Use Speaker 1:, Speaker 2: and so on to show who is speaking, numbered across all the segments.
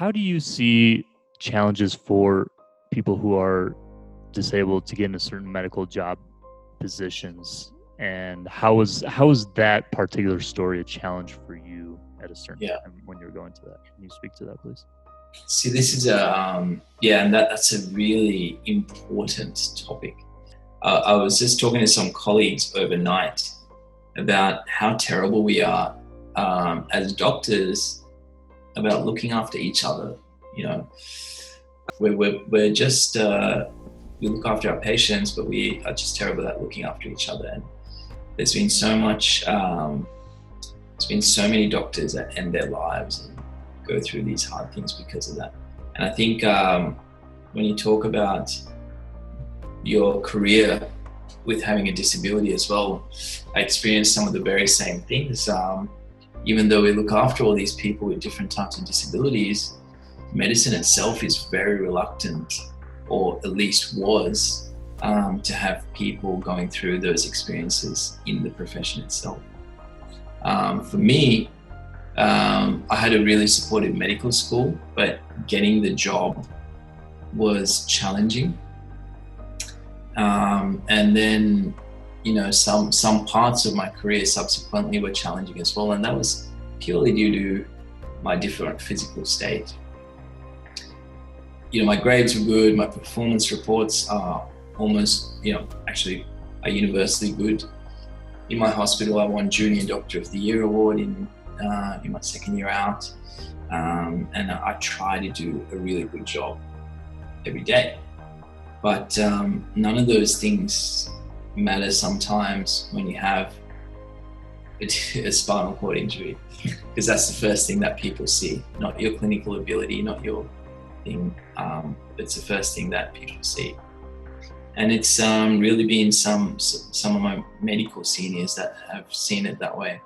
Speaker 1: how do you see challenges for people who are disabled to get into certain medical job positions? And how is that particular story a challenge for you at a certain time when you're going to that? Can you speak to that, please?
Speaker 2: See, this is and that's a really important topic. I was just talking to some colleagues overnight about how terrible we are as doctors about looking after each other. You know, we're just we look after our patients, but we are just terrible at looking after each other. And there's been so much. There's been so many doctors that end their lives and go through these hard things because of that. And I think when you talk about your career with having a disability as well, I experienced some of the very same things. Even though we look after all these people with different types of disabilities, medicine itself is very reluctant, or at least was, to have people going through those experiences in the profession itself. For me, I had a really supportive medical school, but getting the job was challenging. And then, you know, some parts of my career subsequently were challenging as well, and that was purely due to my different physical state. You know, my grades were good, my performance reports are almost, actually are universally good. In my hospital, I won Junior Doctor of the Year award in my second year out, and I try to do a really good job every day. But none of those things matter sometimes when you have a spinal cord injury, because that's the first thing that people see, not your clinical ability, not your thing. It's the first thing that people see. And it's really been some of my medical seniors that have seen it that way.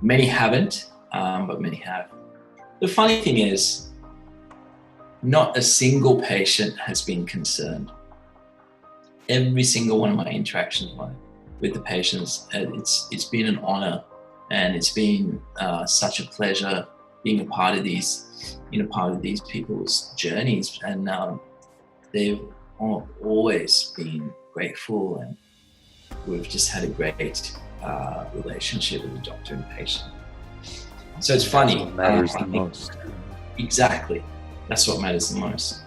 Speaker 2: Many haven't, but many have. The funny thing is, not a single patient has been concerned. Every single one of my interactions with the patients, it's been an honor, and it's been such a pleasure being a part of these people's journeys, and they've always been grateful, and we've just had a great relationship with the doctor and patient. So it's funny.
Speaker 1: That's what matters the most.
Speaker 2: Exactly. That's what matters the most.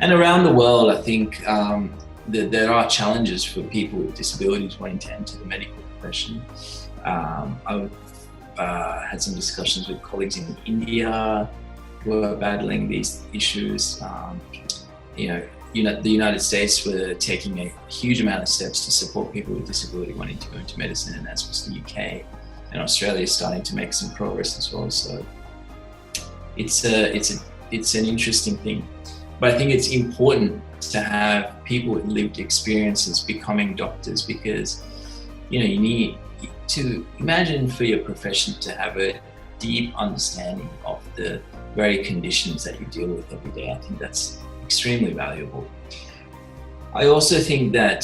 Speaker 2: And around the world, I think there are challenges for people with disabilities wanting to enter the medical profession. I've had some discussions with colleagues in India who are battling these issues. The United States were taking a huge amount of steps to support people with disability wanting to go into medicine, and as was the UK. And Australia is starting to make some progress as well. So it's an interesting thing. But I think it's important to have people with lived experiences becoming doctors, because you need to imagine for your profession to have a deep understanding of the very conditions that you deal with every day. I think that's extremely valuable. I also think that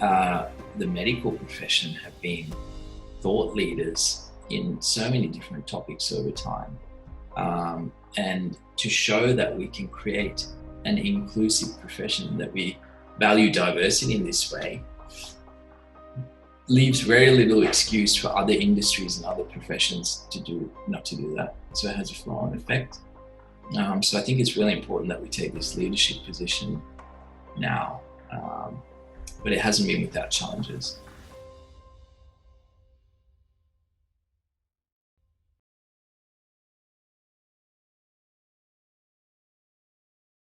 Speaker 2: the medical profession have been thought leaders in so many different topics over time. And to show that we can create an inclusive profession, that we value diversity in this way, leaves very little excuse for other industries and other professions not to do that. So it has a flow-on effect. So I think it's really important that we take this leadership position now, but it hasn't been without challenges.